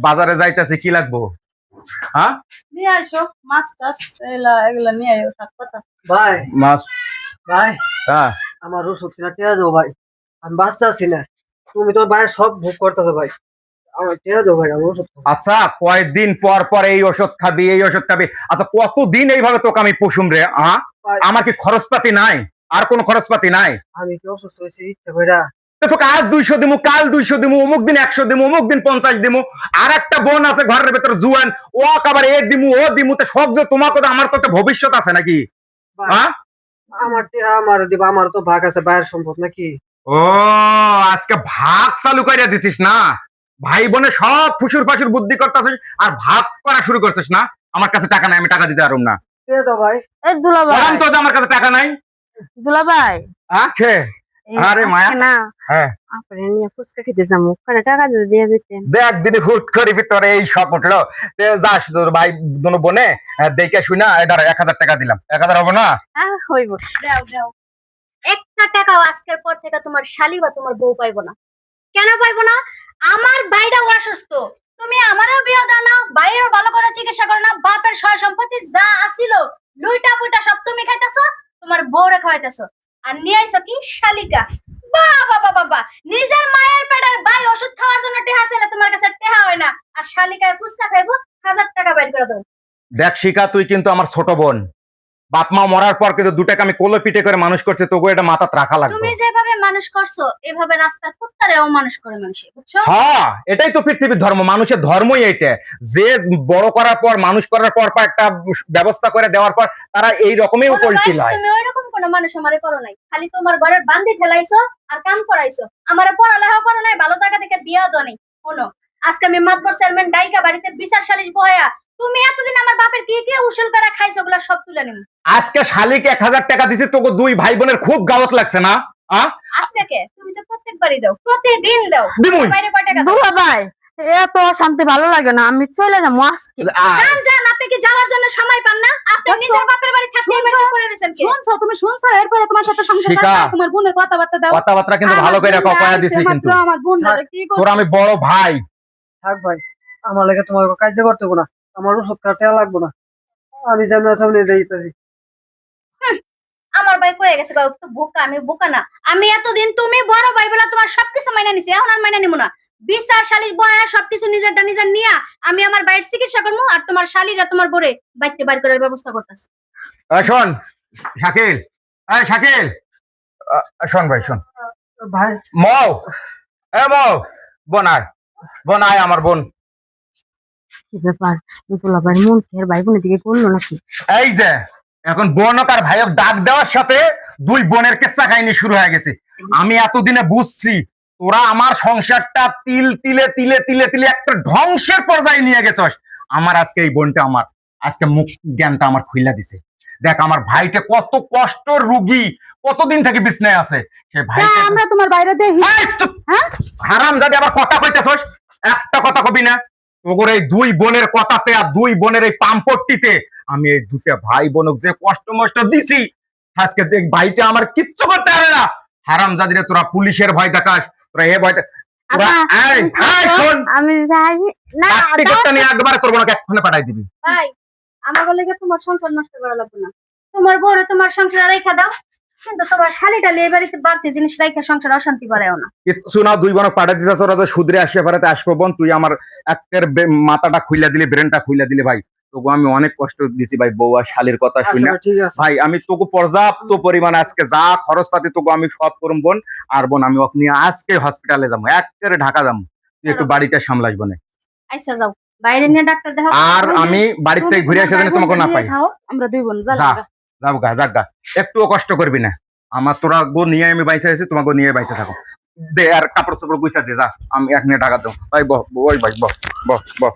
বাজারে যাইতেছে কি লাগবো? হ্যাঁ নিয়ে আইসো মাছ টাছ এগুলা নিয়ে আইও শাক পাতা। ভাই মাছ। ভাই হ্যাঁ আমার ওষুধ কিনা টিয়া দেবো ভাই, আমি বাঁচতে আছি না। তুমি তোর ভাইয়ের সব ভোগ করতেছো ভাই, আমার টিয়া দেবো ভাই, আমার ওষুধ খাবো। আচ্ছা কয়েকদিন পর পর এই ওষুধ খাবি এই ওষুধ খাবি, আচ্ছা কতদিন এইভাবে তোকে আমি পুষুম রে? ভাই, আমার কি খরচপাতি নাই? আর কোন খরচপাতি নাই? আমি কি অসুস্থ হয়েছি ইচ্ছা কইরা? তোকে আজ 200 দিমু, কাল 200 দিমু, অমুক দিন 100 দিমু, অমুক দিন 50 দিমু। আর একটা বোন আছে ঘরের ভেতর জুয়ান, ও আবার এ দিমু ও দিমু, তো সব যে তোমাকে তো, আমার তো একটা ভবিষ্যৎ আছে নাকি? ভাই, হ্যাঁ আমার টিয়া আমার দিবা, আমার তো ভাগ আছে ভাইয়ের সম্পদ নাকি? ও আজকে ভাগ চালু করে দিছিস না? ভাই বোনে সব ফুসুর ফাসুর বুদ্ধি করতেছিস আর ভাগ করা শুরু করছিস না? আমার কাছে টাকা নাই, আমি টাকা দিতে পারুম না। টিয়া দাও ভাই। এই দুলাভাই, বললাম তো যে আমার কাছে টাকা নাই। দুলাভাই আখে আরে মায়া, না হ্যাঁ আপনি নিয়ে ফুচকা খেতে যাবো, ওখানে টাকা যদি দিয়ে দিতেন। দেখ দিনে হুট করে ভিতরে এই শখ উঠলো, যাস তোর ভাই দুনো বোনে দেখে শুনা ধর 1000 টাকা দিলাম, 1000 হবে না? হইব, দাও দাও। একটা টাকাও আজকের পর থেকে তোমার শালি বা তোমার বউ পাইবো না। কেন পাইবো না? আমার ভাইটা অসুস্থ, তুমি আমারও বিয়ে দাও না, ভাইয়েরও ভালো করে চিকিৎসা করো না, বাপের সয় সম্পত্তি যা আসিল লুইটা পুইটা সব তুমি খাইতেছো, তোমার বউরে খাওয়াইতেছো, আর নিয়ে আইছো কি শালিকা। বাবা বাবা বাবা, নিজের মায়ের পেটের ভাই ওষুধ খাওয়ার জন্য টেহা ছিল, তোমার কাছে টেহা হয় না, আর শালিকায় ফুচকা খাইবো 1000 টাকা বের করে দেবো। দেখ শিখা, তুই কিন্তু আমার ছোট বোন, বাপ মা মরার পর কিন্তু 2 টাকা আমি কোলে পিঠে করে মানুষ করছে, তোকে এটা মাথাত রাখা লাগবে। তুমি যেভাবে মানুষ করছো এভাবে রাস্তার কুত্তারেও মানুষ করে মানুষ, বুঝছো? হ্যাঁ এটাই তো পৃথিবীর ধর্ম, মানুষের ধর্মই এইটা, যে বড় করার পর মানুষ করার পর একটা ব্যবস্থা করে দেওয়ার পর তারা এই রকমই পল্টি লয়। তুমি ওইরকম কোনো মানুষ আমারে করো নাই, খালি তোমার ঘরের বান্দি ঠেলাইছো আর কাম করাইছো, আমারে পড়ালেখা করো নাই, ভালো জায়গা থেকে বিয়া দাও নাই। শোনো, আজকে আমি মাতবর চেয়ারম্যান ডাইকা বাড়িতে বিচার সালিশ বহায়া, তুমি এতদিন আমার বাপের কি কি উসুল করে খাইছো ওগুলা সব তুলে নিম। আজকে শালিকে 1000 টাকা দিছি, তোকে 2 ভাই বোনের খুব গাওয়াত লাগছে না? আজকে কে? তুমি তো প্রত্যেকবারই দাও, প্রতিদিন দাও। দিমুই। বাইরে কয় টাকা দাও? দুলাভাই এত শান্তি ভালো লাগে না, আমি চলে যাবো আজকে। যান যান, আপনি কি যাওয়ার জন্য সময় পান না? আপনি নিজের বাপের বাড়ি থাকতে এই বাড়িতে পড়ে রয়েছেন কি? শুনছো, তুমি শুনছো, এরপরে তোমার সাথে সংসার শিখা। করতে তোমার বোনের কথাবার্তা দাও। কথাবার্তা কিন্তু ভালো করে কয়া দিছি, কিন্তু আমার বোন কি করছে? তোর আমি বড় ভাই। থাক ভাই, আমার লাগে তোমার কাজ করতে হবে না, আমার ওষুধ খাওয়া টিয়া লাগবো না, আমি সামনে সামনে যাইতেছি। আমার ভাই কয়ে গেছে গো, তো বোকা, আমি বোকা না। আমি এতদিন তুমি বড় ভাই বলে তোমার সবকিছু মাইনা নিছি, এখন আর মাইনা নিমু না। বিচার সালিশ বয়া সবকিছু নিজেরটা নিজের নিয়া আমি আমার ভাইয়ের চিকিৎসা করবো, আর তোমার শালীর আর তোমার বোরে বাইতে বাইর করার ব্যবস্থা করতেছি। শোন শাকিল, এই শাকিল, শোন ভাই শোন। ভাই মৌ, এ মৌ, বোন আয়, বোন আয় আমার বোন। কি ব্যাপার, দুলাভাই মন কি আর ভাই বোনের দিকে করলো নাকি? এই যে এখন বোনক আর ভাইক ডাক দেওয়ার সাথে 2 বোনের কেচ্চা কাহিনী শুরু হয়ে গেছে। আমি এতদিনে বুঝছি তোরা আমার সংসারটা তিল তিলে তিলে তিলে তিলে একটা ধ্বংসের পর্যায়ে নিয়ে গেছস। আমার আজকে এই বোনটা আমার আজকে মুখ জ্ঞানটা আমার খুইলা দিছে। দেখ আমার ভাইটা কত কষ্ট রুগী, কতদিন থেকে বিছনায় আছে। সে ভাইটা আমরা তোমার বাইরে দেখি। হারাম জাদি আবার কথা কইতেছস, একটা কথা কবি না। তোর এই 2 বোনের কথাতে আর 2 বোনের এই পাম্পট্টিতে আমি এই 2টা ভাই বোনক যে কষ্ট মষ্ট দিছি, আজকে দেখ ভাইটা আমার কিচ্ছু করতে পারে না। হারাম জাদিরে তোরা পুলিশের ভয় দেখাস, তোরা এ ভয় তোরা এই শোন, আমি যাই না, টিকেটটা নিয়ে একবারে তোর বোনকে এক্ষুনি পাঠাই দিবি। ভাই আমার বলে তোমার সংসার নষ্ট করা লাগবে না, তোমার বউরে তোমার সংসারে রেখা দাও, কিন্তু তোমার শালিটা লিয়ে বাড়িতে বাড়তি জিনিস রেখে সংসার অশান্তি বাড়ায়ও না। কিচ্ছু না, 2 বোনক পাঠাই দিতেছ, ওরা তো শুধরে আসবে পারাতে আসবো। বোন তুই আমার একের মাথাটা খুইলা দিলি, ব্রেনটা খুইলা দিলি ভাই। তোকে আমি অনেক কষ্ট দিছি ভাই, বউ আর শালির কথা শুনে। ঠিক আছে ভাই আমি তোকে পর্যাপ্ত পরিমাণে আজকে যা খরচপাতি তোকে আমি সব করুম বোন। আর বোন আমি ওকে নিয়ে আজকে হসপিটালে যাবো, একেবারে ঢাকা যাবো, তুই একটু বাড়িটা সামলাস বোনে। আচ্ছা যাও, বাইরে নিয়ে ডাক্তার দেখাও। আর আমি বাড়ির থেকে ঘুরে এসে জানি তোমাকে না পাই। আমরা 2 বোন যা যাবো গা, যাক গা, একটুও কষ্ট করবি না। আমার তোরা গো নিয়ে আমি বাইসে আছি, তোমাকে নিয়ে বাইসে থাকো। দে আর কাপড় চোপড় গুছা দে, যা আমি এক নিয়ে টাকা দেবো। ভাই বহ ওই ভাই বহ বহ বহ।